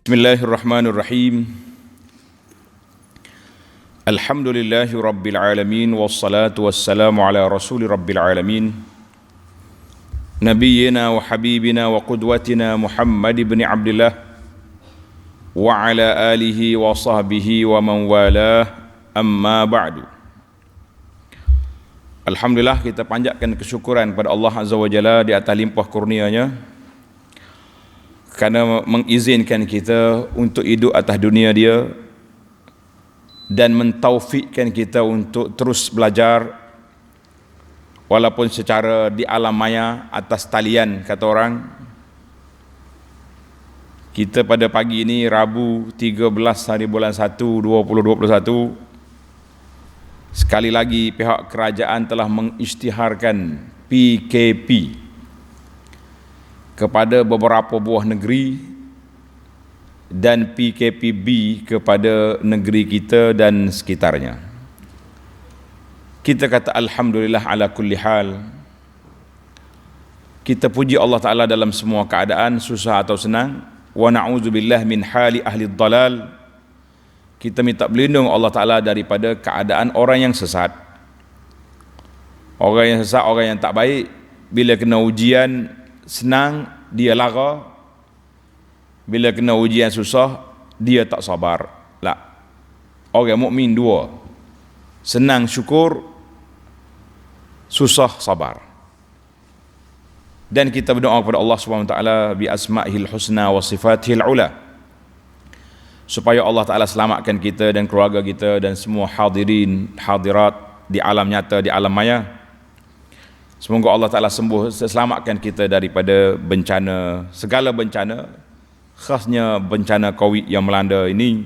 Bismillahirrahmanirrahim. Alhamdulillahi rabbil alamin wassalatu wassalamu ala rasuli rabbil alamin nabiyyina wa habibina wa qudwatina Muhammad ibn Abdullah wa ala alihi wa sahbihi wa man walah, amma ba'du. Alhamdulillah, kita panjatkan kesyukuran kepada Allah Azza wa Jalla di atas limpah kurnia-Nya kerana mengizinkan kita untuk hidup atas dunia Dia dan mentaufikkan kita untuk terus belajar walaupun secara di alam maya atas talian, kata orang. Kita pada pagi ini Rabu 13 hari bulan 1 2021, sekali lagi pihak kerajaan telah mengisytiharkan PKP kepada beberapa buah negeri dan PKPB kepada negeri kita dan sekitarnya. Kita kata alhamdulillah ala kulli hal. Kita puji Allah Ta'ala dalam semua keadaan, susah atau senang. Wa na'udzubillah min hali ahli dhalal. Kita minta berlindung Allah Ta'ala daripada keadaan orang yang sesat. Orang yang sesat, orang yang tak baik, bila kena ujian senang, dia lara. Bila kena ujian susah, dia tak sabar. Lah, orang mukmin dua, senang syukur, susah sabar. Dan kita berdoa kepada Allah SWT bi asma'ihil husna wa sifatihil ula, supaya Allah Ta'ala selamatkan kita dan keluarga kita dan semua hadirin hadirat di alam nyata, di alam maya. Semoga Allah Ta'ala selamatkan kita daripada bencana, segala bencana, khasnya bencana COVID yang melanda ini.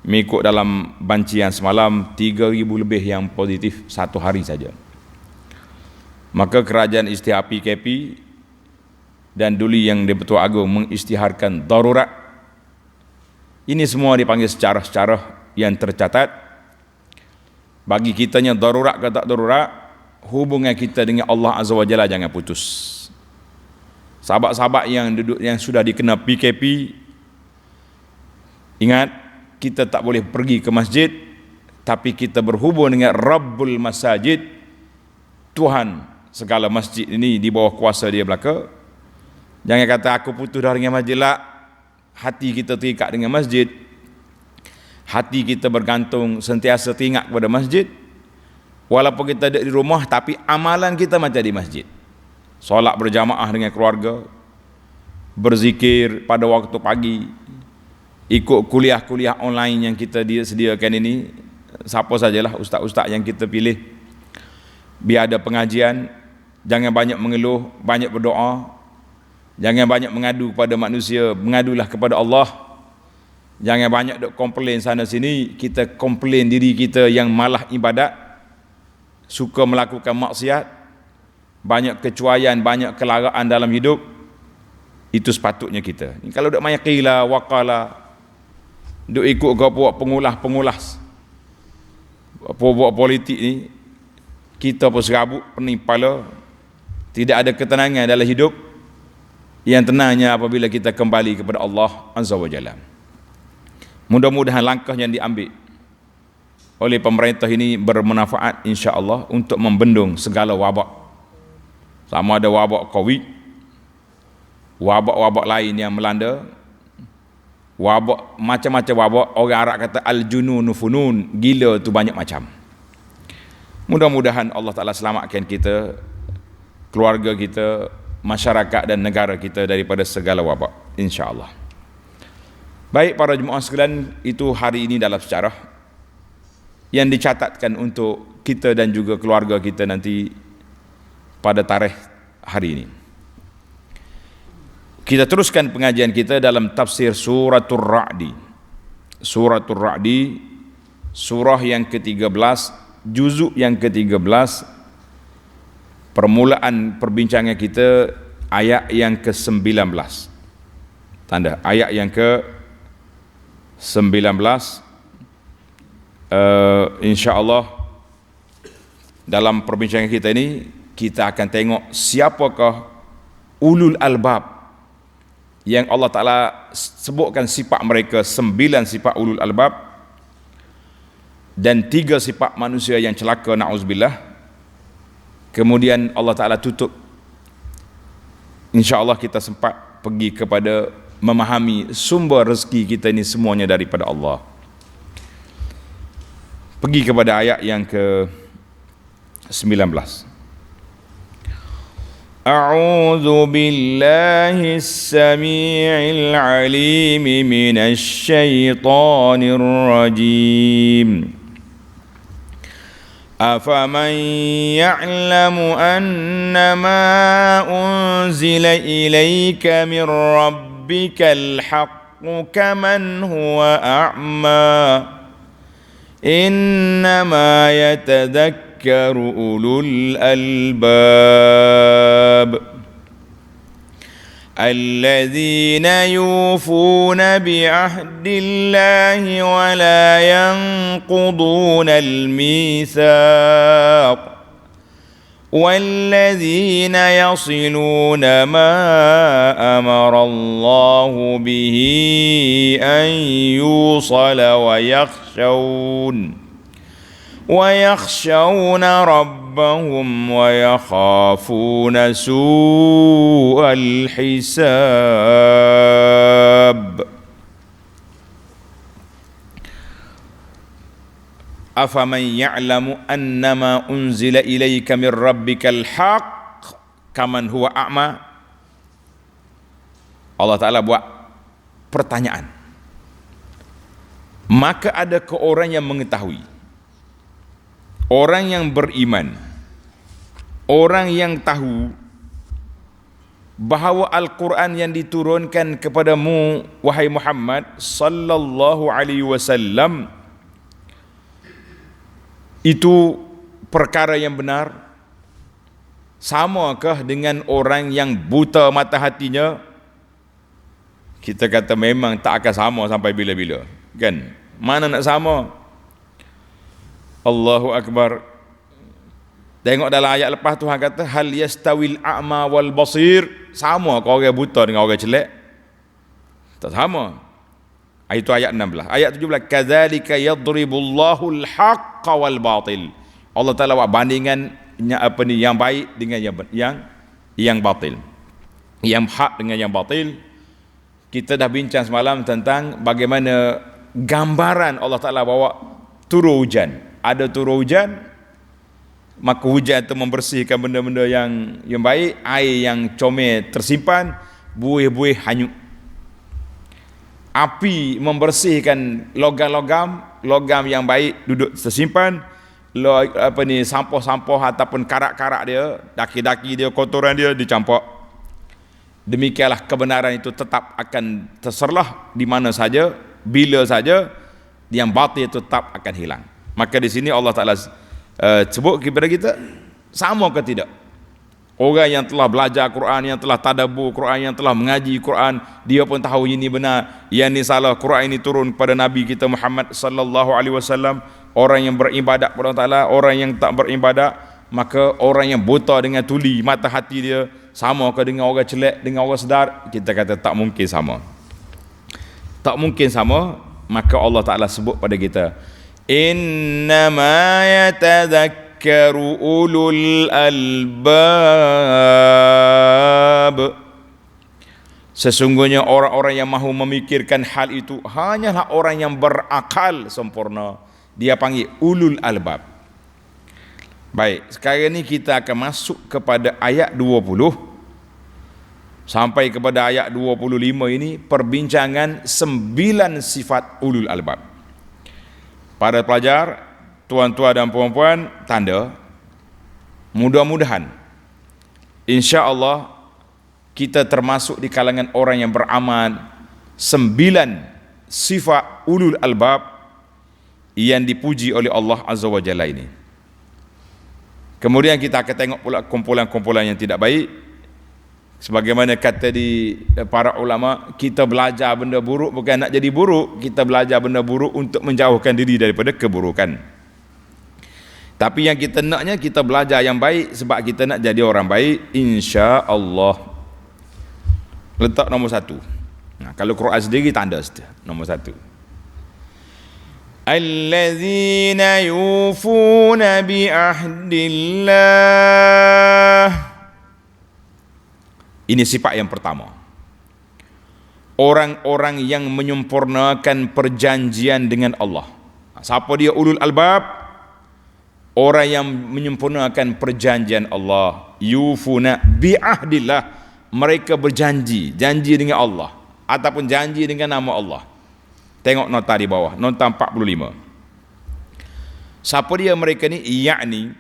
Mengikut dalam bancian semalam, 3,000 lebih yang positif satu hari saja. Maka kerajaan isytihar PKP dan Duli yang di-Pertua Agong mengisytiharkan darurat. Ini semua dipanggil secara yang tercatat. Bagi kitanya darurat ke tak darurat, hubungan kita dengan Allah Azza wa Jalla jangan putus. Sahabat-sahabat yang sudah dikena PKP, ingat, kita tak boleh pergi ke masjid, tapi kita berhubung dengan Rabbul Masajid, Tuhan segala masjid ini, di bawah kuasa Dia belaka. Jangan kata aku putus dari masjid lah. Hati kita terikat dengan masjid, hati kita bergantung, sentiasa teringat kepada masjid. Walaupun kita ada di rumah, tapi amalan kita macam di masjid. Solat berjamaah dengan keluarga, berzikir pada waktu pagi, ikut kuliah-kuliah online yang kita sediakan ini. Siapa sajalah ustaz-ustaz yang kita pilih, biar ada pengajian. Jangan banyak mengeluh, banyak berdoa. Jangan banyak mengadu kepada manusia, mengadulah kepada Allah. Jangan banyak duk komplain sana sini. Kita komplain diri kita yang malah ibadat, suka melakukan maksiat, banyak kecuaian, banyak kelaraan dalam hidup. Itu sepatutnya kita. Kalau duk main qila waqala, duk ikut kau buat pengulas buat politik ni, kita pun serabut, pening kepala, tidak ada ketenangan dalam hidup. Yang tenangnya apabila kita kembali kepada Allah Azza wa Jalla. Mudah-mudahan langkah yang diambil oleh pemerintah ini bermanfaat insya-Allah untuk membendung segala wabak. Sama ada wabak COVID, wabak-wabak lain yang melanda, wabak macam-macam wabak. Orang Arab kata al-jununu funun, gila tu banyak macam. Mudah-mudahan Allah Ta'ala selamatkan kita, keluarga kita, masyarakat dan negara kita daripada segala wabak, insya-Allah. Baik para jemaah sekalian, itu hari ini dalam sejarah yang dicatatkan untuk kita dan juga keluarga kita nanti pada tarikh hari ini. Kita teruskan pengajian kita dalam tafsir Suratul Ra'di. Suratul Ra'di, surah yang ke-13, juzuk yang ke-13. Permulaan perbincangan kita ayat yang ke-19. Tanda ayat yang ke-19. InsyaAllah dalam perbincangan kita ini kita akan tengok siapakah ulul albab yang Allah Ta'ala sebutkan sifat mereka 9 sifat ulul albab dan 3 sifat manusia yang celaka, na'uzubillah. Kemudian Allah Ta'ala tutup, insya-Allah kita sempat pergi kepada memahami sumber rezeki kita ini semuanya daripada Allah. Pergi kepada ayat yang ke-19. A'udzu billahi as-sami'il 'alim minasy syaithanir rajim. Afaman ya'lamu annama unzila ilayka min rabbikal haqqu kaman huwa a'ma. Innama yatadhakkaru ulul albab alladzina yufuna bi'ahdillahi wa la yanquduna al-mitsaq والذين يصلون ما أمر الله به أن يوصل ويخشون ربهم ويخافون سوء الحساب. Afaman ya'lamu annama unzila ilaika min rabbikal haqq kaman huwa a'ma. Allah Ta'ala buat pertanyaan. Maka ada ke orang yang mengetahui, orang yang beriman, orang yang tahu bahawa Al-Quran yang diturunkan kepadamu wahai Muhammad sallallahu alaihi wasallam itu perkara yang benar. Samakah dengan orang yang buta mata hatinya? Kita kata memang tak akan sama sampai bila-bila, kan? Mana nak sama? Allahu Akbar. Tengok dalam ayat lepas Tuhan kata hal yastawil a'ma wal basir. Sama ke orang buta dengan orang celak? Tak sama. Itu ayat 16. Ayat 17, kadzalika yadribullahu al-haqqa wal batil. Allah Taala buat bandingan yang baik dengan yang batil. Yang hak dengan yang batil. Kita dah bincang semalam tentang bagaimana gambaran Allah Taala bawa turun hujan. Ada turun hujan, maka hujan itu membersihkan benda-benda yang baik, air yang comel tersimpan, buih-buih hanyut. Api membersihkan logam yang baik duduk tersimpan, sampah-sampah ataupun karak-karak dia, daki-daki dia, kotoran dia dicampak. Demikianlah kebenaran itu tetap akan terserlah di mana saja, bila saja, yang batil itu tetap akan hilang. Maka di sini Allah Ta'ala sebut kepada kita, sama ke tidak? Orang yang telah belajar Quran, yang telah tadabbur Quran, yang telah mengaji Quran, dia pun tahu ini benar, yang ini salah. Quran ini turun kepada Nabi kita Muhammad sallallahu alaihi wasallam. Orang yang beribadat kepada Allah Taala, orang yang tak beribadat, maka orang yang buta dengan tuli mata hati dia, sama ke dengan orang celak, dengan orang sedar? Kita kata tak mungkin sama. Tak mungkin sama. Maka Allah Taala sebut pada kita, innama yatadhakkaru ulul albab. Sesungguhnya orang-orang yang mahu memikirkan hal itu hanyalah orang yang berakal sempurna. Dia panggil ulul albab. Baik, sekarang ni kita akan masuk kepada ayat 20 sampai kepada ayat 25 ini, perbincangan 9 sifat ulul albab. Para pelajar, tuan-tuan dan puan-puan, tanda mudah-mudahan insya-Allah kita termasuk di kalangan orang yang beramal 9 sifat ulul albab yang dipuji oleh Allah Azza wa Jalla ini. Kemudian kita akan tengok pula kumpulan-kumpulan yang tidak baik. Sebagaimana kata di para ulama, kita belajar benda buruk bukan nak jadi buruk, kita belajar benda buruk untuk menjauhkan diri daripada keburukan. Tapi yang kita naknya, kita belajar yang baik sebab kita nak jadi orang baik, insya-Allah. Letak nombor 1. Nah, kalau Quran sendiri tanda sudah nombor 1. Allazina yufuna bi ahdillah. Ini sifat yang pertama. Orang-orang yang menyempurnakan perjanjian dengan Allah. Siapa dia ulul albab? Orang yang menyempurnakan perjanjian Allah. Yufuna bi ahdillah. Mereka berjanji, janji dengan Allah ataupun janji dengan nama Allah. Tengok nota di bawah, nota 45. Siapa dia mereka ni? Yakni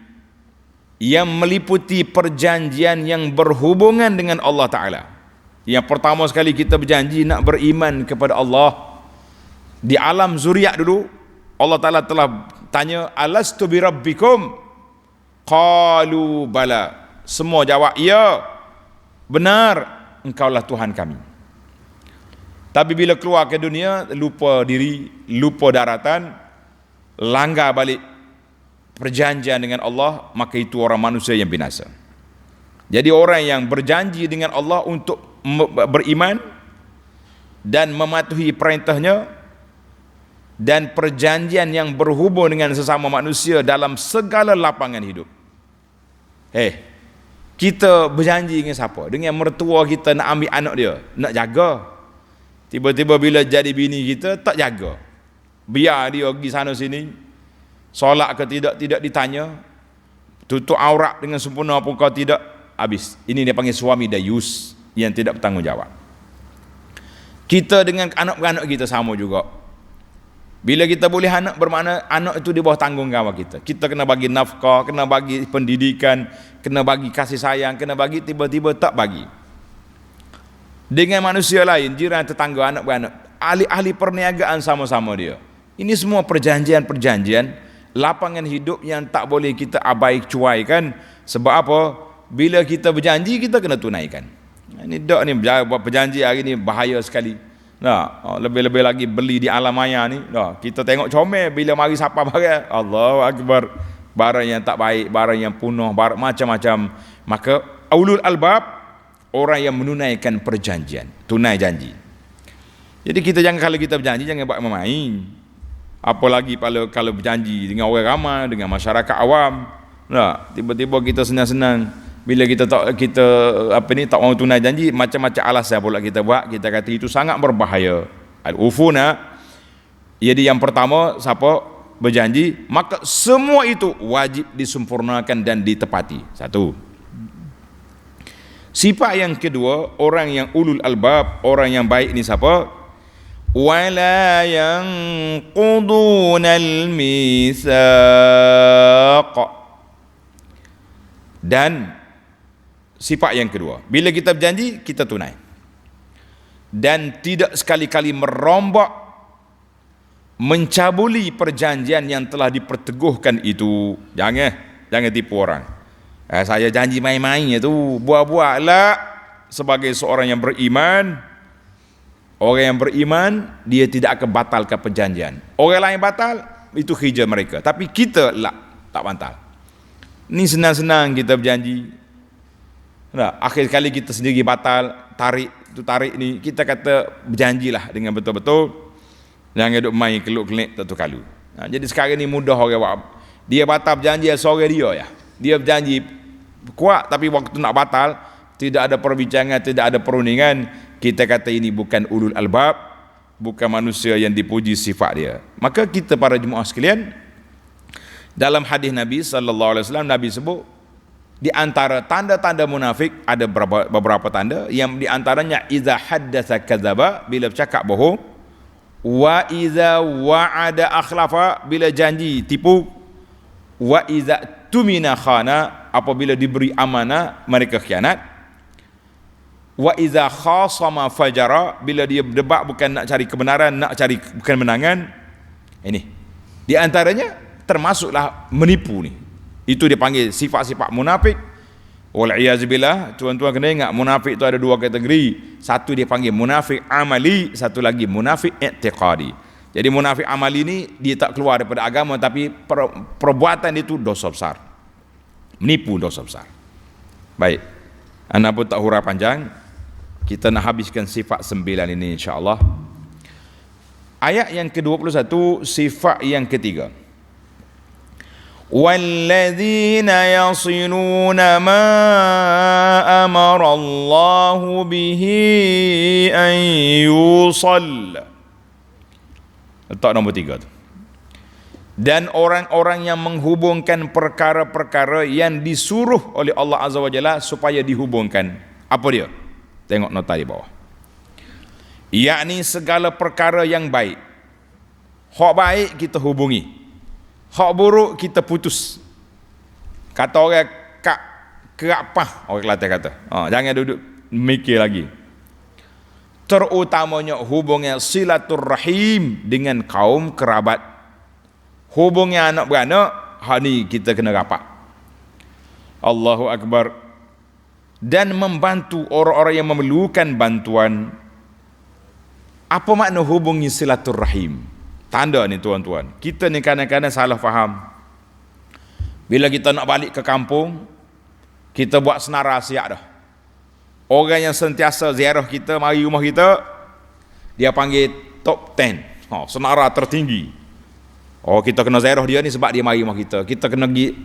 yang meliputi perjanjian yang berhubungan dengan Allah Ta'ala. Yang pertama sekali kita berjanji nak beriman kepada Allah. Di alam zuriat dulu Allah Ta'ala telah tanya, alastu bi rabbikum? Qalu bala. Semua jawab, ya, benar, engkaulah Tuhan kami. Tapi bila keluar ke dunia, lupa diri, lupa daratan, langgar balik perjanjian dengan Allah, maka itu orang manusia yang binasa. Jadi orang yang berjanji dengan Allah untuk beriman dan mematuhi perintahnya dan perjanjian yang berhubung dengan sesama manusia dalam segala lapangan hidup. Kita berjanji dengan siapa? Dengan mertua kita nak ambil anak dia, nak jaga. Tiba-tiba bila jadi bini kita tak jaga, biar dia pergi sana sini, solat ke tidak ditanya, tutup aurat dengan sempurna pun kau tidak, habis. Ini dia panggil suami dayus yang tidak bertanggungjawab. Kita dengan anak-anak kita sama juga. Bila kita boleh anak, bermakna anak itu di bawah tanggungjawab kita. Kita kena bagi nafkah, kena bagi pendidikan, kena bagi kasih sayang, kena bagi, tiba-tiba tak bagi. Dengan manusia lain, jiran, tetangga, anak beranak, ahli-ahli perniagaan sama-sama dia. Ini semua perjanjian-perjanjian lapangan hidup yang tak boleh kita cuaikan. Sebab apa? Bila kita berjanji, kita kena tunaikan. Ini dak ni buat berjanji hari ni bahaya sekali. Nah, lebih-lebih lagi beli di alam maya ni. Nah, kita tengok comel bila mari siapa barang, Allahu akbar. Barang yang tak baik, barang yang punah, barang macam-macam. Maka ulul albab, orang yang menunaikan perjanjian, tunai janji. Jadi kita jangan, kalau kita berjanji jangan buat main. Apalagi kalau berjanji dengan orang ramai, dengan masyarakat awam. Nah, tiba-tiba kita senang-senang bila kita tak mahu tunai janji, macam-macam alasan pula kita buat. Kita kata itu sangat berbahaya. Al-ufuna. Jadi yang pertama, siapa berjanji, maka semua itu wajib disempurnakan dan ditepati. 1. Sifat yang kedua, orang yang ulul albab, orang yang baik ni siapa? Wala yanqudunal mitsaq. Dan sifat yang kedua, bila kita berjanji, kita tunai. Dan tidak sekali-kali merombak, mencabuli perjanjian yang telah diperteguhkan itu. Jangan tipu orang. Saya janji main-main itu, buat-buatlah. Sebagai seorang yang beriman, orang yang beriman, dia tidak akan batalkan perjanjian. Orang lain batal, itu kerja mereka. Tapi kita tak batal. Ni senang-senang kita berjanji. Nah, akhir kali kita sendiri batal, tarik ni, kita kata berjanjilah dengan betul-betul. Jangan duk main keluk-kelik tak kalu. Nah, jadi sekarang ni mudah orang buat. Dia batal berjanji sore dia ya. Dia berjanji kuat, tapi waktu nak batal tidak ada perbincangan, tidak ada perundingan. Kita kata ini bukan ulul albab, bukan manusia yang dipuji sifat dia. Maka kita para jemaah sekalian, dalam hadis Nabi SAW, Nabi sebut di antara tanda-tanda munafik ada beberapa tanda, yang di antaranya iza haddatsa kadzaba, bila bercakap bohong, wa iza wa'ada akhlafa, bila janji tipu, wa iza tumina khana, apabila diberi amanah mereka khianat, wa iza khasama fajara, bila dia berdebat bukan nak cari kebenaran, nak cari bukan menangan. Ini di antaranya termasuklah menipu ni. Itu dia panggil sifat-sifat munafik. Wal iazubillah. Tuan-tuan kena ingat, munafik itu ada dua kategori. Satu dia panggil munafik amali, satu lagi munafik i'tiqadi. Jadi munafik amali ni dia tak keluar daripada agama, tapi perbuatan itu dosa besar. Menipu dosa besar. Baik, anda pun tak hurah panjang. Kita nak habiskan sifat 9 ini insya-Allah. Ayat yang ke-21, sifat yang ketiga. Walladzina yasiluna ma amara Allah bihi an yusall. Letak nombor 3 tu. Dan orang-orang yang menghubungkan perkara-perkara yang disuruh oleh Allah Azza wa Jalla supaya dihubungkan. Apa dia? Tengok nota di bawah. Yakni segala perkara yang baik. Hak baik kita hubungi. Hak buruk kita putus. Kata orang kerapah, orang Kelantan kata. Jangan duduk mikir lagi. Terutamanya hubungnya silaturrahim dengan kaum kerabat. Hubungnya anak beranak, ni kita kena rapat. Allahu Akbar. Dan membantu orang-orang yang memerlukan bantuan. Apa makna hubungi silaturrahim? Tanda ni tuan-tuan. Kita ni kadang-kadang salah faham. Bila kita nak balik ke kampung, kita buat senara siap dah. Orang yang sentiasa ziarah kita, mari rumah kita, dia panggil top 10. Senara tertinggi. Kita kena ziarah dia ni sebab dia mari rumah kita. Kita kena pergi.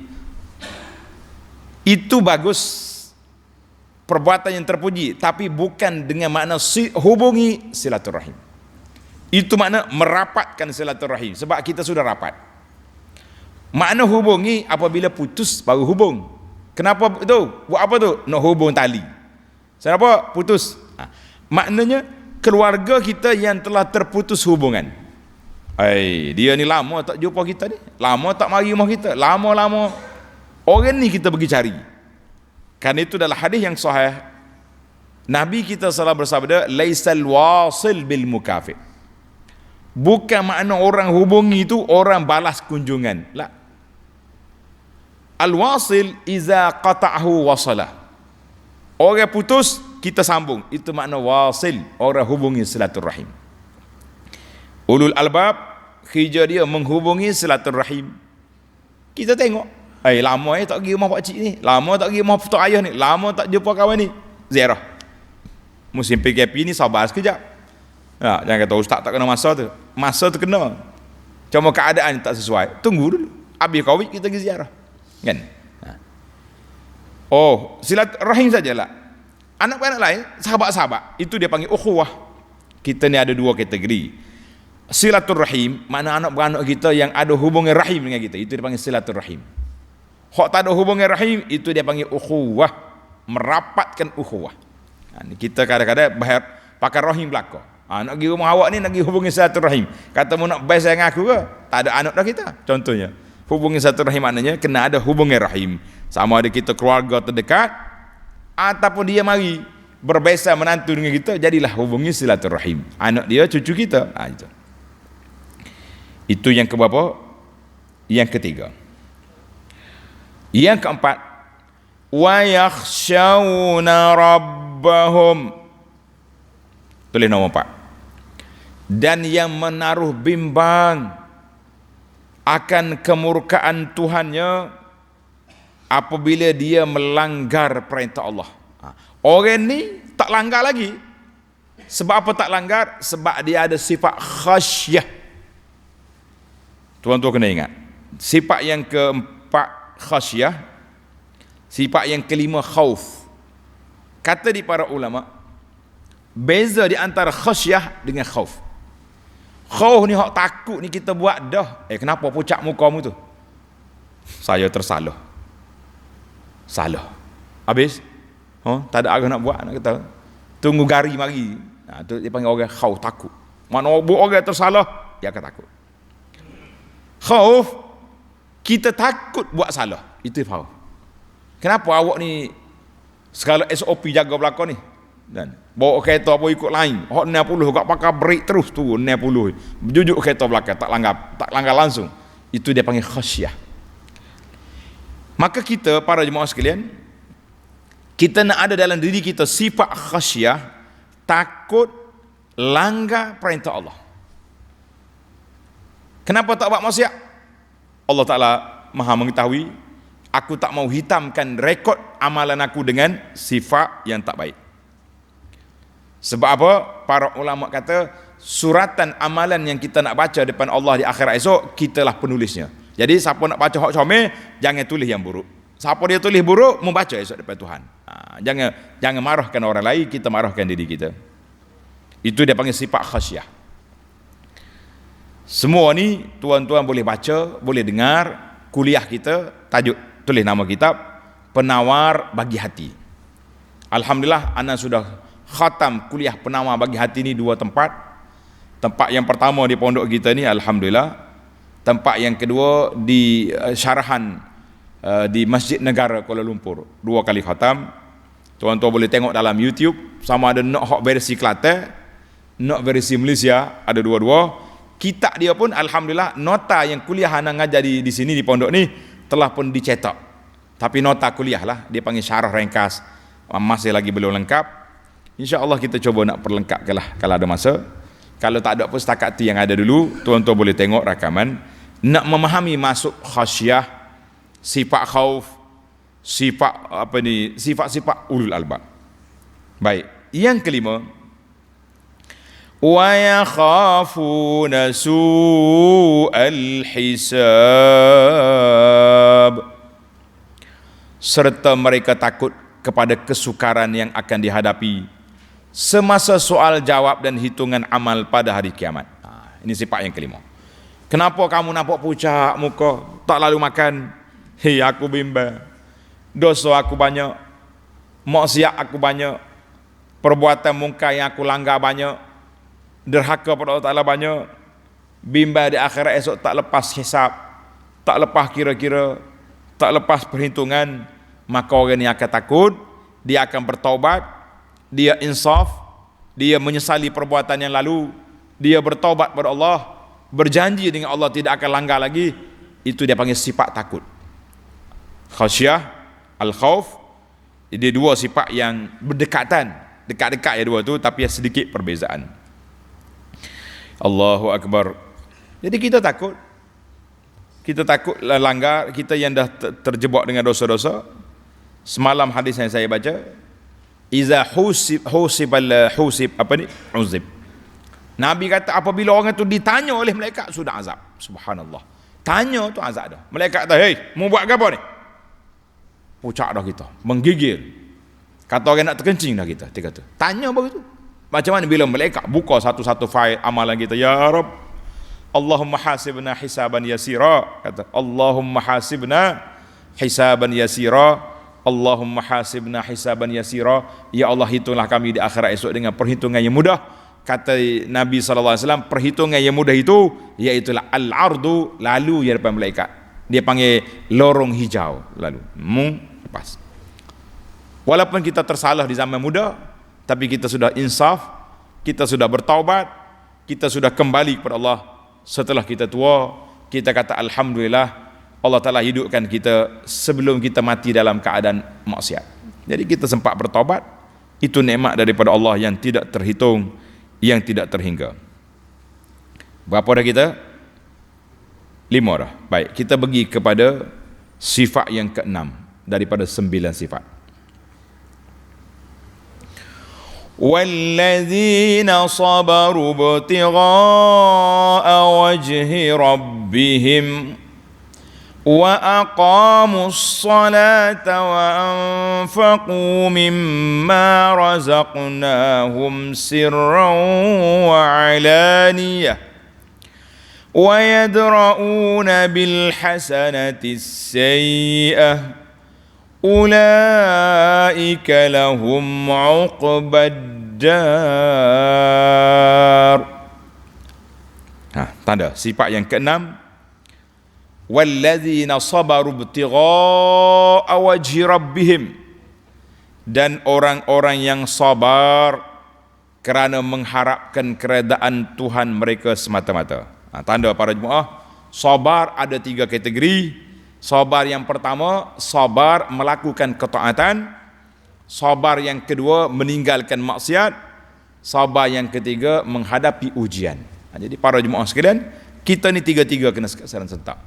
Itu bagus. Perbuatan yang terpuji, tapi bukan dengan makna hubungi silaturahim. Itu makna merapatkan silaturahim, sebab kita sudah rapat. Makna hubungi apabila putus baru hubung. Kenapa tu? Buat apa tu? Nak hubung tali. Kenapa? Putus. Maknanya keluarga kita yang telah terputus hubungan. Dia ni lama tak jumpa kita ni. Lama tak mari rumah kita. Lama-lama orang ni kita pergi cari. Karena itu dalam hadis yang sahih, Nabi kita sallallahu bersabda, laisal wasil bil mukafi. Bukan makna orang hubungi itu orang balas kunjungan. La. Al wasil iza qata'ahu wasalah. Orang putus kita sambung. Itu makna wasil, orang hubungi silaturahim. Ulul albab kerja dia menghubungi silaturahim. Kita tengok. Lama tak pergi rumah pak cik ni. Lama tak pergi rumah putuk ayah ni. Lama tak jumpa kawan ni. Ziarah. Musim PKP ni sabar sekejap. Jangan kata ustaz tak kena masa tu. Masa tu kena. Cuma keadaan tak sesuai. Tunggu dulu. Habis Covid kita pergi ziarah. Kan? Silaturahim sajalah. Anak-anak lain, sahabat-sahabat, itu dia panggil ukhuwah. Kita ni ada dua kategori. Silaturahim, mana anak beranak kita yang ada hubungan rahim dengan kita. Itu dia panggil silaturahim. Hak tak ada hubungan rahim, itu dia panggil ukhuwah, merapatkan ukhuwah. Kita kadang-kadang pakai rahim belaka. Nak pergi rumah awak ni, nak pergi hubungi silaturahim. Kata mu nak best dengan aku ke? Tak ada anak dah kita. Contohnya, hubungi silaturahim maknanya kena ada hubungan rahim. Sama ada kita keluarga terdekat ataupun dia mari berbeza menantu dengan kita, jadilah hubungi silaturahim. Anak dia, cucu kita. Itu yang keberapa? Yang ketiga. Yang keempat, wa yakhshawna rabbahum. Tulis nombor 4. Dan yang menaruh bimbang akan kemurkaan Tuhannya apabila dia melanggar perintah Allah. Orang ni tak langgar lagi. Sebab apa tak langgar? Sebab dia ada sifat khasyah. Tuan-tuan kena ingat. Sifat yang keempat khasyah, sifat yang kelima khauf. Kata di para ulama, beza di antara khasyah dengan khauf. Khauf ni hak takut ni kita buat dah. Kenapa pucat mukamu tu? Saya tersalah. Salah. Habis? Tak ada arah nak buat, nak kata. Tunggu gari mari. Tu dia panggil orang khauf, takut. Mana orang tersalah, dia akan takut. Khauf, kita takut buat salah. Itu faham. Kenapa awak ni segala SOP jaga belakang ni? Dan bawa kereta apa ikut lain. Hak 60 gak pakai brake terus tu 60. Berjujuk kereta belakang tak langgar langsung. Itu dia panggil khasyah. Maka kita para jemaah sekalian, kita nak ada dalam diri kita sifat khasyah, takut langgar perintah Allah. Kenapa tak buat maksiat? Allah Ta'ala Maha mengetahui. Aku tak mau hitamkan rekod amalan aku dengan sifat yang tak baik. Sebab apa? Para ulama kata suratan amalan yang kita nak baca depan Allah di akhirat esok, kitalah penulisnya. Jadi siapa nak baca hak comel, jangan tulis yang buruk. Siapa dia tulis buruk, membaca esok depan Tuhan. Jangan marahkan orang lain, kita marahkan diri kita. Itu dia panggil sifat khasyah. Semua ni tuan-tuan boleh baca, boleh dengar kuliah kita, tajuk tulis nama kitab Penawar Bagi Hati. Alhamdulillah ana sudah khatam kuliah penawar bagi hati ni 2 tempat. Tempat yang pertama di pondok kita ni, alhamdulillah. Tempat yang kedua di syarahan di Masjid Negara Kuala Lumpur, 2 kali khatam. Tuan-tuan boleh tengok dalam YouTube, sama ada nak hak versi Kelantan, nak versi Malaysia, ada dua-dua. Kitab dia pun alhamdulillah, nota yang kuliah ana ngajar di sini di pondok ni telah pun dicetak. Tapi nota kuliah lah, dia panggil syarah ringkas, masih lagi belum lengkap. InsyaAllah kita cuba nak perlengkapkan lah kalau ada masa. Kalau tak ada pun setakat tu yang ada dulu, tuan-tuan boleh tengok rakaman. Nak memahami masuk khasyah, sifat khauf, sifat-sifat ulul albab. Baik, yang kelima, wa yakhafuna su'al hisab, serta mereka takut kepada kesukaran yang akan dihadapi semasa soal jawab dan hitungan amal pada hari kiamat. Ini sifat yang kelima. Kenapa kamu nampak pucat muka, tak lalu makan? Hei, aku bimbang, dosa aku banyak, maksiat aku banyak, perbuatan mungkar yang aku langgar banyak, derhaka pada Allah Ta'ala banyak, bimbang di akhirat esok tak lepas hisab, tak lepas kira-kira, tak lepas perhitungan. Maka orang ni akan takut, dia akan bertaubat, dia insaf, dia menyesali perbuatan yang lalu, dia bertaubat kepada Allah, berjanji dengan Allah tidak akan langgar lagi. Itu dia panggil sifat takut. Khasyah, al-khauf, dia 2 sifat yang berdekatan, dekat-dekat ya 2 tu, tapi sedikit perbezaan. Allahu Akbar. Jadi kita takut langgar, kita yang dah terjebak dengan dosa-dosa. Semalam hadis yang saya baca, iza husib uzib. Nabi kata apabila orang itu ditanya oleh malaikat, sudah azab. Subhanallah. Tanya tu azab dah. Malaikat kata, "Hei, mau buat apa ni?" Pucak dah kita, menggigil. Kata orang nak terkencing dah kita. Dia kata, tanya begitu. Macam mana bila malaikat buka satu-satu fail amalan kita, ya Rabb, Allahumma hasibna hisaban yasira. Kata, Allahumma hasibna hisaban yasira. Allahumma hasibna hisaban yasira. Ya Allah, hitunglah kami di akhirat esok dengan perhitungan yang mudah. Kata Nabi SAW, perhitungan yang mudah itu iaitulah al-ardu, lalu ya depan malaikat. Dia panggil lorong hijau, lalu lepas. Walaupun kita tersalah di zaman muda, tapi kita sudah insaf, kita sudah bertaubat, kita sudah kembali kepada Allah. Setelah kita tua, kita kata alhamdulillah, Allah Ta'ala hidupkan kita sebelum kita mati dalam keadaan maksiat. Jadi kita sempat bertaubat. Itu nikmat daripada Allah yang tidak terhitung, yang tidak terhingga. Berapa dah kita? 5 dah. Baik, kita pergi kepada sifat yang ke-6 daripada 9 sifat. وَالَّذِينَ صَبَرُوا ابْتِغَاءَ وَجْهِ رَبِّهِمْ وَأَقَامُوا الصَّلَاةَ وَأَنفَقُوا مِمَّا رَزَقْنَاهُمْ سِرًّا وَعَلَانِيَةً وَيَدْرَؤُونَ بِالْحَسَنَةِ السَّيِّئَةَ أُولَئِكَ لَهُمْ عُقْبَى الدَّارِ. Tanda sifat yang ke-6, walladzina sabaru ibtigha'a wajhi rabbihim, dan orang-orang yang sabar kerana mengharapkan keredaan Tuhan mereka semata-mata. Tanda para jemaah, sabar ada 3 kategori. Sabar yang pertama, sabar melakukan ketaatan. Sabar yang kedua, meninggalkan maksiat. Sabar yang ketiga, menghadapi ujian. Jadi para jemaah sekalian, kita ni 3-3 kena serentak.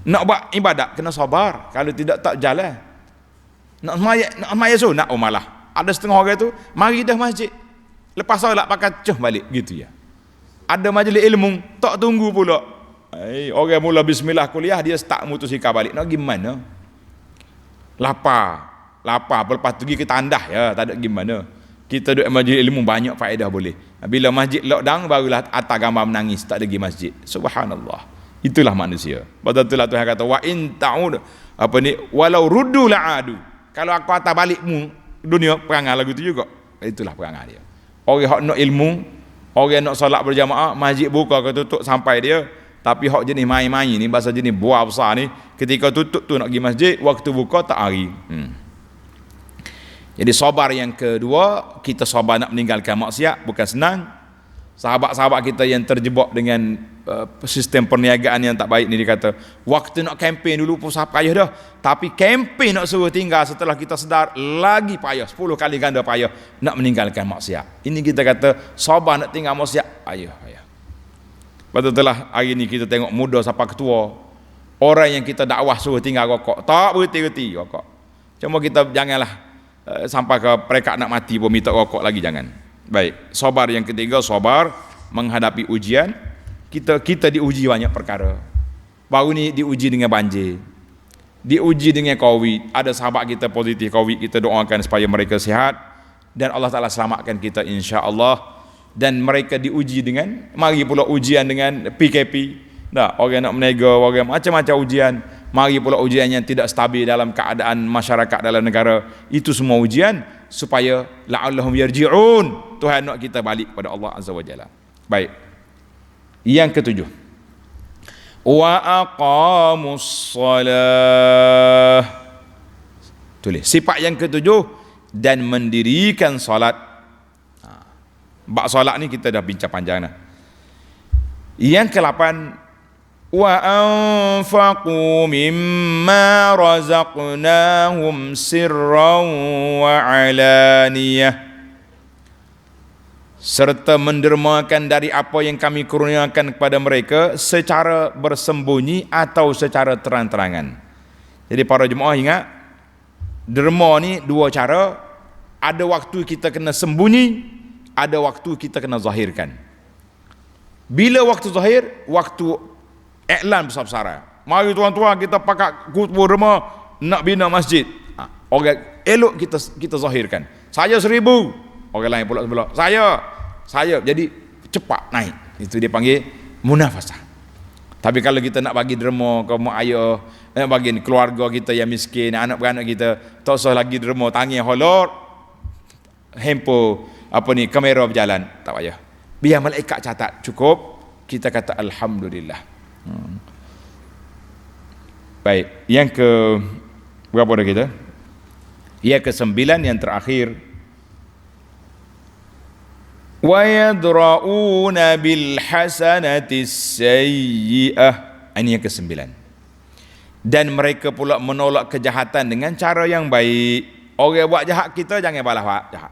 Nak buat ibadat kena sabar, kalau tidak tak jalan. Nak sembahyang sunat malah ada setengah orang tu mari dah masjid, Lepas solat pakai cuh balik gitu ya. Ada majlis ilmu, tak tunggu pula. Orang mula bismillah kuliah dia start mutusikar balik. Nak gimana? Lapar, lepas tu pergi ke tandah ya, tak ada gimana. Kita duduk majlis ilmu banyak faedah boleh. Bila masjid lockdown barulah atas gambar menangis, tak ada pergi masjid. Subhanallah. Itulah manusia. Betul-betul Tuhan kata wa in ta'ud walau ruddu la'adu. Kalau aku atas balikmu dunia perangai lagu tu juga. Itulah perangai dia. Orang hak nak ilmu, orang nak solat berjamaah, masjid buka ke tutup sampai dia. Tapi hak jenis main-main ni, bahasa jenis buah besar ni, ketika tutup tu nak pergi masjid, waktu buka tak hari. Jadi sabar yang kedua, kita sabar nak meninggalkan maksiat, bukan senang. Sahabat-sahabat kita yang terjebak dengan sistem perniagaan yang tak baik ni, dia kata, waktu nak kempen dulu pun payah dah. Tapi kempen nak suruh tinggal setelah kita sedar, lagi payah, 10 kali ganda payah nak meninggalkan maksiat. Ini kita kata, sabar nak tinggal maksiat, payah. Betul lah hari ni kita tengok muda sampai ketua, orang yang kita dakwah suruh tinggal rokok, tak berhenti-henti rokok. Cuma kita janganlah sampai ke mereka nak mati pun minta rokok lagi, jangan. Baik, sabar yang ketiga, sabar menghadapi ujian. Kita diuji banyak perkara. Baru ni diuji dengan banjir, diuji dengan COVID. Ada sahabat kita positif COVID, kita doakan supaya mereka sihat dan Allah Ta'ala selamatkan kita insya-Allah. Dan mereka diuji dengan, mari pula ujian dengan PKP. Orang nak menega, orang macam-macam ujian. Mari pula ujian yang tidak stabil dalam keadaan masyarakat dalam negara. Itu semua ujian supaya la'allahum yarji'un. Tuhan nak kita balik pada Allah Azza wa Jalla. Baik. Yang ketujuh. Wa aqamus salah. Tulis. Sifat yang ketujuh, dan mendirikan salat. Bab solat ni kita dah bincang panjang dah. Yang ke-8, wa anfaqu mimma razaqnahum sirran wa alaniyah, serta mendermakan dari apa yang kami kurniakan kepada mereka secara bersembunyi atau secara terang-terangan. Jadi para jemaah ingat, derma ni dua cara. Ada waktu kita kena sembunyi, ada waktu kita kena zahirkan. Bila waktu zahir, waktu iklan besar-besaran. Mari tuan-tuan kita pakai kutub derma nak bina masjid. Orang elok kita zahirkan. Saya 1000. Orang lain pula sebelah. Saya. Jadi cepat naik. Itu dia panggil munafasah. Tapi kalau kita nak bagi derma ke mak ayah, nak bagi keluarga kita yang miskin, anak beranak kita, tak usah lagi derma tangi holor, handphone kamera berjalan, tak payah. Biar malaikat catat, cukup kita kata alhamdulillah. Baik, yang ke berapa dah kita? Yang ke-9, yang terakhir. Wa yadra'una bil hasanatis sayyi'ah. Ini yang ke-9. Dan mereka pula menolak kejahatan dengan cara yang baik. Orang buat jahat, kita jangan balas jahat.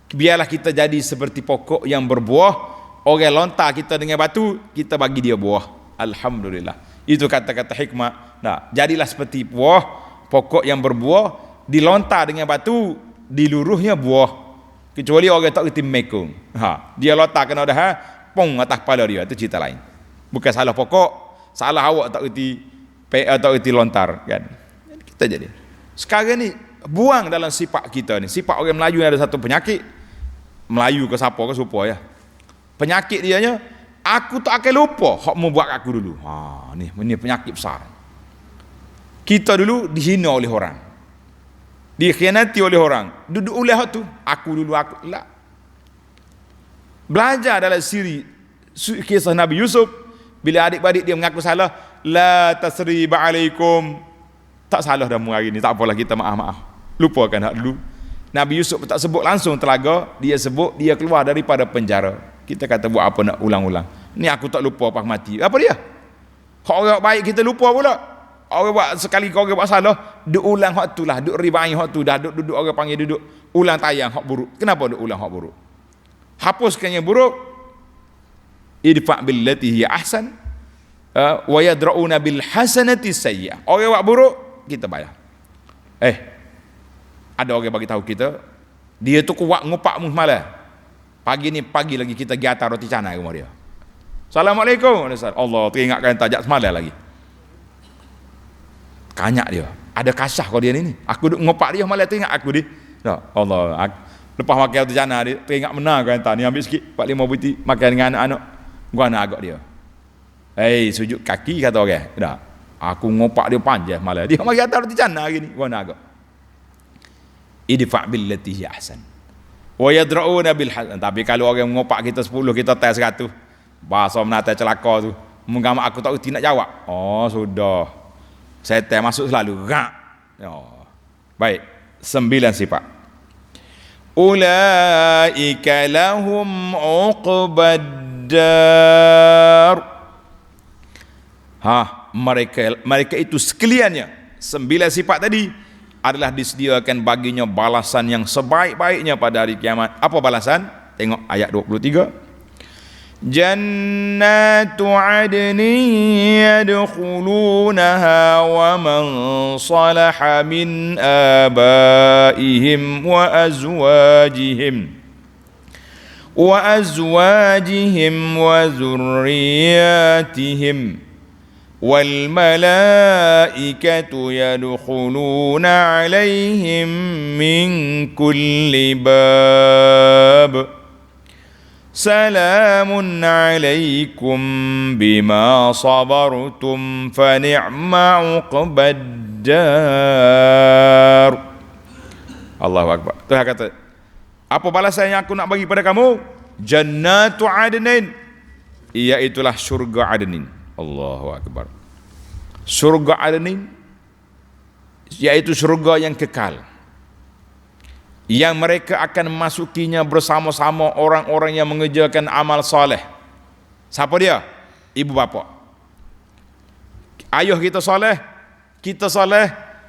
Biarlah kita jadi seperti pokok yang berbuah. Orang lontar kita dengan batu, kita bagi dia buah. Alhamdulillah. Itu kata-kata hikmah. Jadilah seperti buah, pokok yang berbuah, dilontar dengan batu, diluruhnya buah. Kecuali orang tak reti mekung. Dia lontar kena dah, pong atas kepala dia. Itu cerita lain. Bukan salah pokok, salah awak tak reti lontar kan. Kita jadi. Sekarang ni buang dalam sifat kita ni. Sifat orang Melayu ni ada satu penyakit. Melayu ke siapa ke supaya ya. Penyakit dianya, aku tak akan lupa hak mu buat aku dulu. Ni penyakit besar. Kita dulu dihina oleh orang, dikhianati oleh orang, duduk oleh hak tu, aku dulu aku lah. Belajar dalam kisah Nabi Yusuf, bila adik-adik dia mengaku salah, la tasriba alaikum, tak salah dah mu hari ni, tak apalah kita maaf-maaf. Lupakan hak dulu. Nabi Yusuf tak sebut langsung telaga, dia sebut dia keluar daripada penjara. Kita kata buat apa nak ulang-ulang. Ni aku tak lupa pas mati. Apa dia? Hak orang baik kita lupa pula. Orang buat sekali kau orang buat salah, duk ulang hak tu lah, duk ribai hak tu, dah duduk orang panggil duduk ulang tayang hak buruk. Kenapa duk ulang hak buruk? Hapuskan yang buruk. Idfa' billati hiya ahsan wa yadra'una bil hasanati sayyi'ah. Orang buat buruk kita bayar. Ada orang bagi tahu kita, dia tu kuat ngupak mu semalam. Pagi ni pagi lagi kita pergi atas roti canai rumah dia. Assalamualaikum. Allah teringatkan tajak semalam lagi. Kanyak dia. Ada kasah kau dia ni. Aku duk ngopak dia malam teringat aku dia. Allah. Lepas makan roti canai dia teringat benar kan tak ni ambil sikit 4-5 butir makan dengan anak-anak. Gua nak agak dia. Sujud kaki kata orang. Dah. Aku ngopak dia panjang malam. Dia mari atas roti canai hari ni. Gua nak agak. Idfa' billati hi ahsan. Wa yadra'una bil hasan. Tapi kalau orang ngopak kita 10, kita tes 100. Bahasa menata celaka tu. Mungkin aku tak reti nak jawab. Oh, sudah. Setan masuk selalu. Baik. 9 sifat. Ulaika lahum uqbad dar. Mereka itu sekaliannya 9 sifat tadi adalah disediakan baginya balasan yang sebaik-baiknya pada hari kiamat. Apa balasan? Tengok ayat 23. Jannatu adnin yadkhulunaha wa man salaha min abaihim wa azwajihim wa dhurriyyatihim wal malaikatu yadkhuluna alaihim min kulli bab. Salamun alaikum bima sabartum fa ni'ma uqbad dar. Allahu akbar. Tuhan kata, apa balasan yang aku nak bagi pada kamu? Jannatu adnin, iaitulah syurga adnin. Allahu akbar. Syurga adnin iaitu syurga yang kekal, yang mereka akan masukinya bersama-sama orang-orang yang mengerjakan amal soleh. Siapa dia? Ibu bapa. Ayah kita soleh,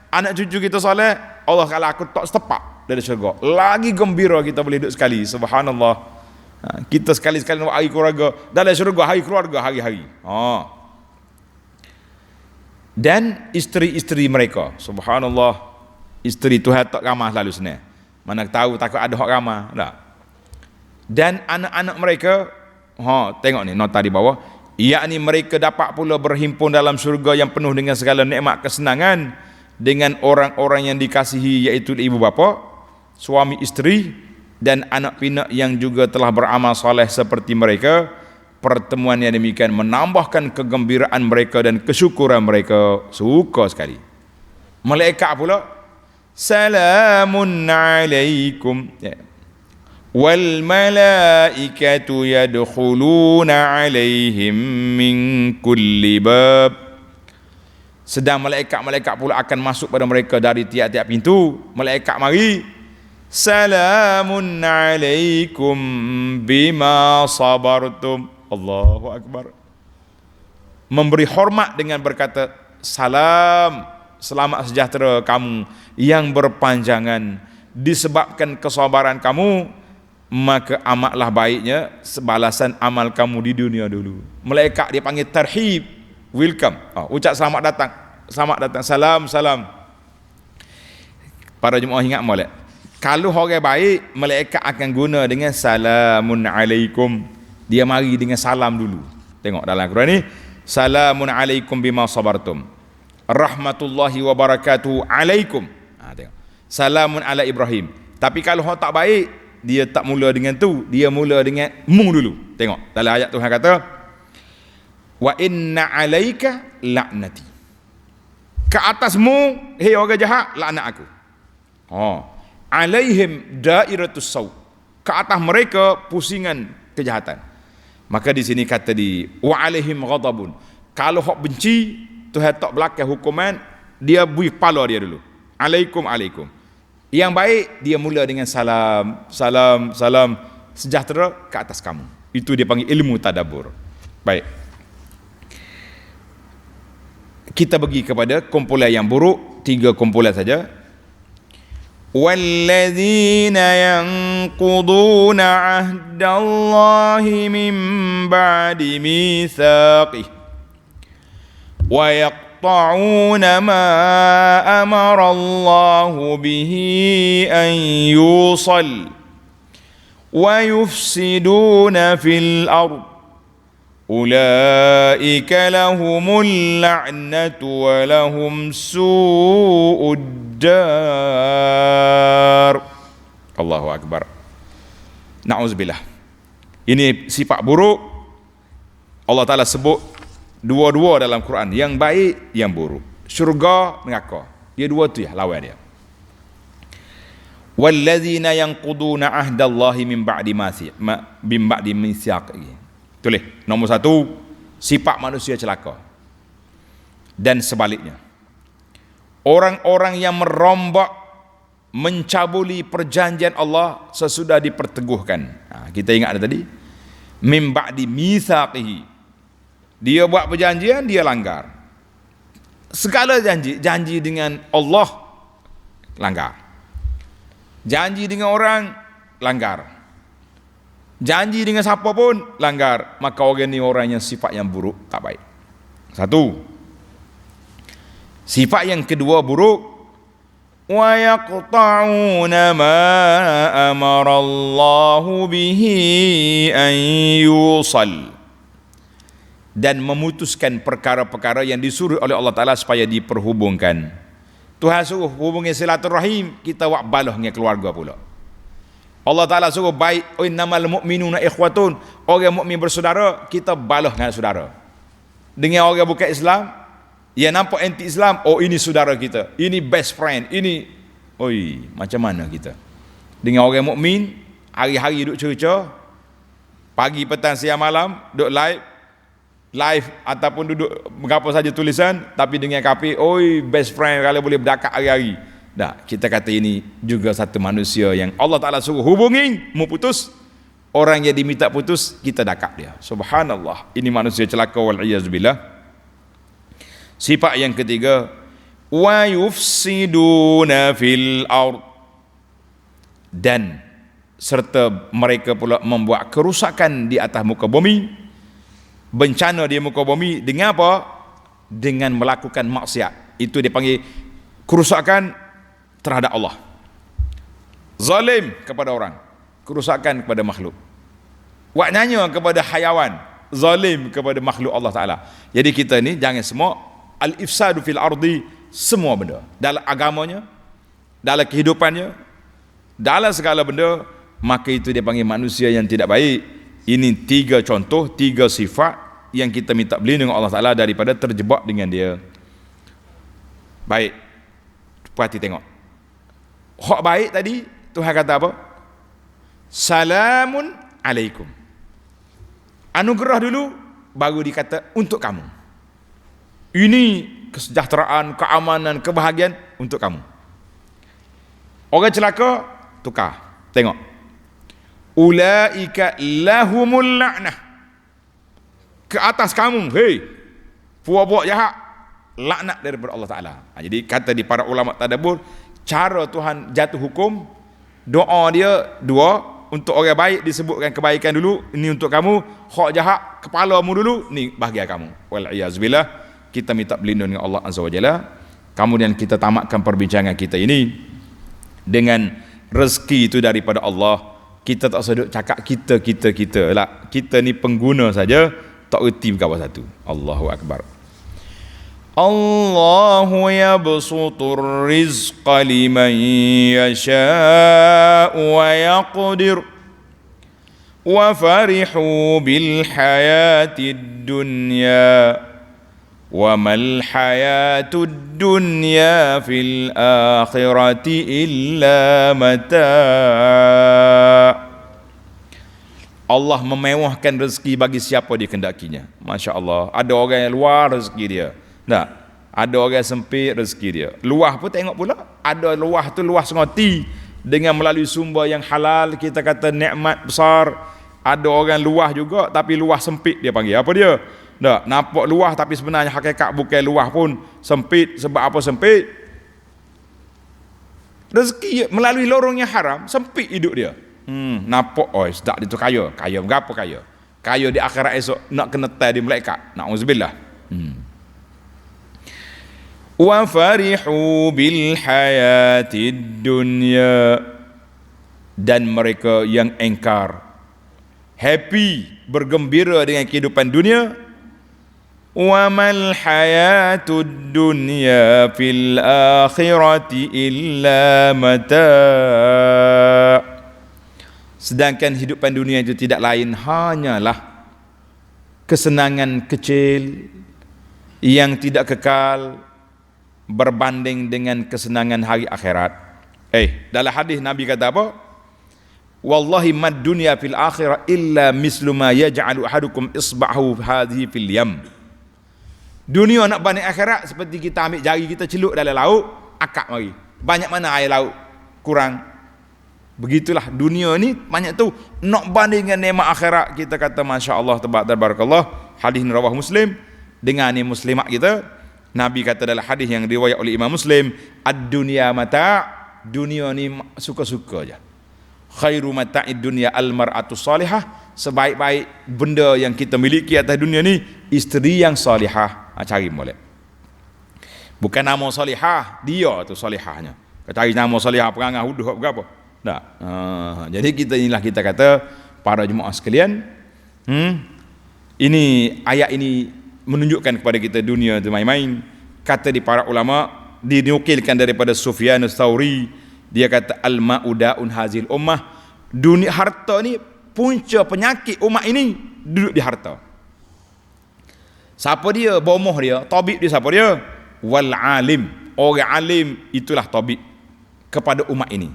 anak cucu kita soleh. Allah kalau aku tak setepak dari syurga, lagi gembira kita boleh duduk sekali. Subhanallah. Kita sekali-sekali nak hari keluarga dalam syurga, hari keluarga hari-hari. Dan isteri-isteri mereka, subhanallah, isteri Tuhan tak ramah lalu senang. Mana tahu takut ada hak ramah tak? Dan anak-anak mereka, tengok ni nota di bawah, yakni mereka dapat pula berhimpun dalam syurga yang penuh dengan segala nikmat kesenangan dengan orang-orang yang dikasihi, iaitu ibu bapa, suami isteri dan anak pinak yang juga telah beramal soleh seperti mereka. Pertemuan yang demikian menambahkan kegembiraan mereka dan kesyukuran mereka. Suka sekali. Malaikat pula, salamun alaikum wal malaikatu yadkhuluna alaihim min kulli bab. Sedang malaikat-malaikat pula akan masuk pada mereka dari tiap-tiap pintu. Malaikat mari, salamun alaikum bima sabartum. Allahu akbar. Memberi hormat dengan berkata, salam, selamat sejahtera kamu yang berpanjangan disebabkan kesabaran kamu, maka amatlah baiknya sebalasan amal kamu di dunia dulu. Malaikat dia panggil tarhib, welcome. Ucap selamat datang, salam. Para jemaah ingat molek, kalau orang baik, malaikat akan guna dengan salamun alaikum. Dia mari dengan salam dulu. Tengok dalam Al-Quran ni, salamun alaikum bima sabartum, rahmatullahi wa barakatuhu alaikum. Tengok. Salamun ala Ibrahim. Tapi kalau orang tak baik, dia tak mula dengan tu, dia mula dengan mu dulu. Tengok dalam ayat Tuhan kata, wa inna alaika la'nati. Ke atasmu, hei orang jahat, laknat aku. Alaihim dairatus saw. Ke atas mereka pusingan kejahatan. Maka di sini kata wa alaihim ghadabun. Kalau hak benci, Tuhan tak belakang hukuman, dia bui kepala dia dulu. Alaikum. Yang baik dia mula dengan salam, sejahtera ke atas kamu. Itu dia panggil ilmu tadabbur. Baik. Kita pergi kepada kumpulan yang buruk, 3 kumpulan saja. وَالَّذِينَ يَنْقُضُونَ عَهْدَ اللَّهِ مِنْ بَعْدِ مِيثَاقِهِ وَيَقْطَعُونَ مَا أَمَرَ اللَّهُ بِهِ أَنْ يُوصَلَ wa yufsiduna fil ard ulaika lahumul la'natu wa lahum su'ud dar. Allahu akbar. Na'udzubillah. Ini sifat buruk Allah Ta'ala sebut dua-dua dalam Quran, yang baik, yang buruk, syurga, neraka. Dia dua tu ya lawan dia. Wallazina yanquduna ahdallahi min ba'di mitsaqi. Tulis nombor 1, sifat manusia celaka. Dan sebaliknya, orang-orang yang merombak, mencabuli perjanjian Allah sesudah diperteguhkan. Kita ingat tadi, min ba'di mitsaqihi. Dia buat perjanjian, dia langgar. Segala janji dengan Allah langgar. Janji dengan orang langgar. Janji dengan siapa pun langgar. Maka orang ni orang yang sifat yang buruk, tak baik. 1. Sifat yang kedua buruk, wa yaqta'una ma amara Allahu bihi an yusal, dan memutuskan perkara-perkara yang disuruh oleh Allah Ta'ala supaya diperhubungkan. Tuhan suruh hubungi silaturahim, kita buat balah dengan keluarga pula. Allah Ta'ala suruh baik, innamal mu'minuna ikhwatun, orang mukmin bersaudara, kita balah dengan saudara. Dengan orang bukan Islam, yang nampak anti Islam, oh ini saudara kita, ini best friend, ini, oi, macam mana kita? Dengan orang mukmin, hari-hari duduk cerca, pagi, petang, siang, malam, duduk live ataupun duduk berapa saja tulisan, tapi dengan kafir, oi best friend, kalau boleh berdakat hari-hari. Dah, kita kata ini juga satu manusia yang Allah Ta'ala suruh hubungi, mau putus. Orang yang diminta putus, kita dakap dia. Subhanallah, ini manusia celaka wal'iyazubillah. Sifat yang ketiga, wa yufsiduna fil ard, dan serta mereka pula membuat kerusakan di atas muka bumi. Bencana di muka bumi dengan apa? Dengan melakukan maksiat. Itu dipanggil kerusakan terhadap Allah. Zalim kepada orang, kerusakan kepada makhluk. Waknanya kepada hayawan, zalim kepada makhluk Allah Ta'ala. Jadi kita ni jangan semua al-ifsadu fil ardi, semua benda, dalam agamanya, dalam kehidupannya, dalam segala benda, maka itu dia panggil manusia yang tidak baik. Ini 3 contoh, 3 sifat yang kita minta berlindung Allah Ta'ala daripada terjebak dengan dia. Baik, perhati tengok. Hak baik tadi, Tuhan kata apa? Salamun alaikum. Anugerah dulu, baru dikata untuk kamu. Ini kesejahteraan, keamanan, kebahagiaan untuk kamu. Orang celaka, tukar. Tengok. Ulaika lahumul la'nah, ke atas kamu, hei puak-puak jahat, laknat daripada Allah Ta'ala. Jadi kata di para ulama tadabbur, cara Tuhan jatuh hukum, doa dia 2. Untuk orang baik disebutkan kebaikan dulu, ini untuk kamu. Hak jahat kepalamu dulu, ni bahagia kamu. Wal'iyazubillah. Kita minta berlindung dengan Allah Azza wa Jalla. Kemudian kita tamatkan perbincangan kita ini dengan rezeki itu daripada Allah. Kita tak usah duk cakap kita lah. Kita ni pengguna saja, tak erti berapa satu. Allahu Akbar. Allahu yabsutur rizqa liman yasha'u wa yaqdir wa farihu bil hayatid dunya wa mal hayatud dunya fil akhirati illa mata'. Allah memewahkan rezeki bagi siapa dikehendakinya. Masya Allah. Ada orang yang luar rezeki dia, tak? Ada orang yang sempit rezeki dia. Luah pun tengok pula. Ada luah tu luah sengoti, dengan melalui sumber yang halal, kita kata nikmat besar. Ada orang luah juga tapi luah sempit, dia panggil apa dia? Tak, nampak luah tapi sebenarnya hakikat bukan luah pun, sempit. Sebab apa sempit? Rezeki melalui lorong yang haram, sempit hidup dia. Nampak, oh sedap dia tu kaya. Kaya berapa kaya? Kaya di akhirat esok nak kena tai di malaikat. Na'udzubillah. Wa farihu bil hayatid dunya, dan mereka yang engkar, happy, bergembira dengan kehidupan dunia. Wa mal hayatud dunya fil akhirati illa mata'. Sedangkan hidupan dunia itu tidak lain hanyalah kesenangan kecil yang tidak kekal berbanding dengan kesenangan hari akhirat. Dalam hadis Nabi kata apa? Wallahi mad dunya fil akhirah illa mislu ma yaj'alu ahadukum isba'ahu hadhihi fil yam. Dunia nak banding akhirat seperti kita ambil jari kita celup dalam laut, akak mari. Banyak mana air laut? Kurang. Begitulah dunia ni banyak tu. Nak banding dengan nikmat akhirat, kita kata masya-Allah tabarakallah. Hadis riwayat Muslim dengan ni muslimat kita. Nabi kata dalam hadis yang riwayat oleh Imam Muslim, ad-dunya mata', dunia ni suka-suka je. Khairu mata'id dunya al-mar'atu salihah, sebaik-baik benda yang kita miliki atas dunia ni isteri yang salihah. Cari boleh. Bukan nama salihah, dia tu salihahnya. Cari nama salihah perangai huduh berapa? Tak. Jadi inilah kita kata para jemaah sekalian, ini ayat ini menunjukkan kepada kita dunia itu main-main. Kata di para ulama, dinukilkan daripada Sufyan Ats-Tsauri, dia kata al-ma'udaun hazil ummah, dunia harta ni punca penyakit umat ini duduk di harta. Siapa dia? Bomoh dia. Tabib dia siapa dia? Wal alim. Orang alim itulah tabib kepada umat ini.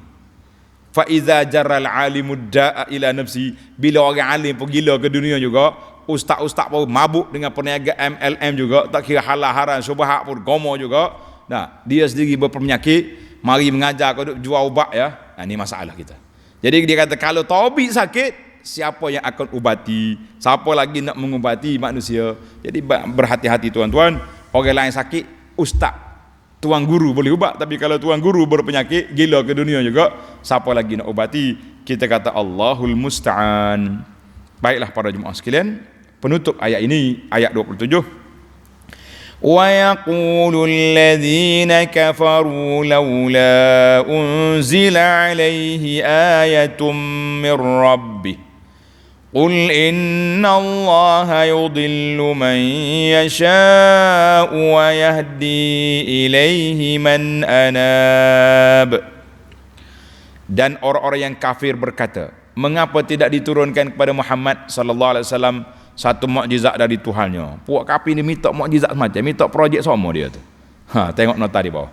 Fa iza jaral alimud da'a ila nafsi, bila orang alim pergila ke dunia juga, ustaz-ustaz pun mabuk dengan perniagaan MLM juga, tak kira halal haram syubhat pun gomo juga. Nah, dia sendiri berpenyakit, mari mengajar kau jual ubat ya. Ini masalah kita. Jadi dia kata kalau tabib sakit, siapa yang akan ubati? Siapa lagi nak mengubati manusia? Jadi berhati-hati tuan-tuan. Orang lain sakit, ustaz, tuan guru boleh ubat, tapi kalau tuan guru berpenyakit, gila ke dunia juga, siapa lagi nak ubati? Kita kata Allahul Musta'an. Baiklah para jemaah sekalian, penutup ayat ini, ayat 27. Wa yaqulu alladhina kafaru laula unzila alaihi ayatun min rabbih. Qul inna allaha yudillu man yasha'u wa yahdi ilaihi man anab. Dan orang-orang yang kafir berkata, mengapa tidak diturunkan kepada Muhammad sallallahu alaihi wasallam satu mukjizat dari Tuhannya? Puak kafir ni minta mukjizat semacam, minta projek sama dia tu. Tengok nota di bawah.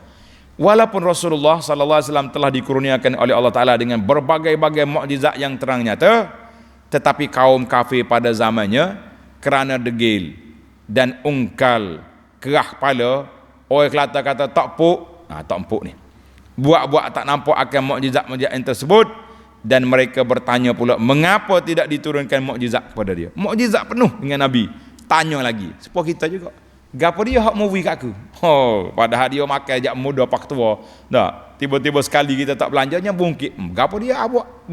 Walaupun Rasulullah sallallahu alaihi wasallam telah dikurniakan oleh Allah Taala dengan berbagai-bagai mukjizat yang terang nyata, tetapi kaum kafir pada zamannya kerana degil dan ungkal, kerah kepala, orang Kelantan kata tak empuk, tak empuk ni, buat-buat tak nampak akan mukjizat-mukjizat yang tersebut, dan mereka bertanya pula mengapa tidak diturunkan mukjizat kepada dia. Mukjizat penuh dengan Nabi. Tanya lagi, sepuluh kita juga, gapo dia hak movie kat aku? Padahal dia makan ajak muda pak tua. Tak, tiba-tiba sekali kita tak belanjanya bungkit. Gapo dia buat?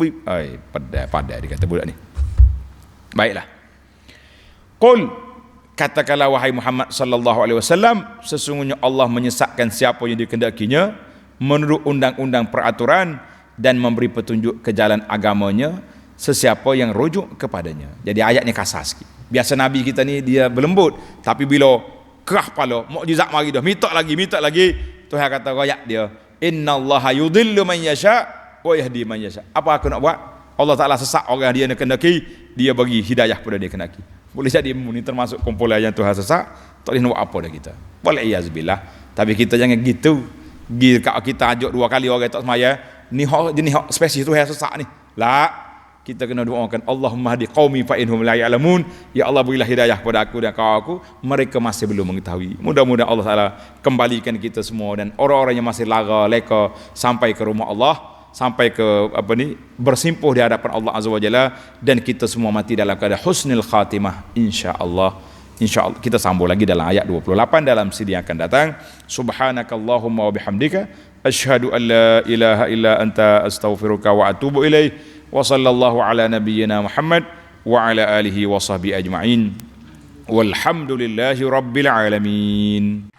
Padai dia kata budak ni. Baiklah. Qul, katakanlah wahai Muhammad sallallahu alaihi wasallam, sesungguhnya Allah menyesatkan siapa yang dikehendakinya menurut undang-undang peraturan dan memberi petunjuk ke jalan agamanya sesiapa yang rujuk kepadanya. Jadi ayatnya kasar sikit. Biasa Nabi kita ni dia berlembut, tapi bila kerah kepala, mukjizat mari dah, minta lagi. Tuhan kata royak dia, innallaha yudillu man yasha wa yahdi man yasha. Apa aku nak buat? Allah Taala sesak orang dia nak kendaki, dia bagi hidayah pada dia kendaki. Boleh jadi ni termasuk kumpulan yang Tuhan sesak, tak boleh nak buat apa dah kita. Wal iyazbillah. Tapi kita jangan gitu. Kita ajak dua kali orang tak semaya, ni hak jenis hak spesies Tuhan sesak ni. Lah, kita kena doakan Allahumma hadi qaumi fa innahum la ya'lamun. Ya Allah, berilah hidayah kepada aku dan kaum aku, mereka masih belum mengetahui. Mudah-mudahan Allah Taala kembalikan kita semua dan orang-orang yang masih lara leka sampai ke rumah Allah, sampai ke bersimpuh di hadapan Allah Azza wa Jalla, dan kita semua mati dalam keadaan husnul khatimah insya-Allah. InsyaAllah kita sambung lagi dalam ayat 28 dalam sidi yang akan datang. Subhanakallahumma wa bihamdika asyhadu an la ilaha illa anta astaghfiruka wa atubu ilaih. Wa sallallahu ala nabiyyina Muhammad wa ala alihi wa sahbihi ajma'in. Walhamdulillahi rabbil alamin.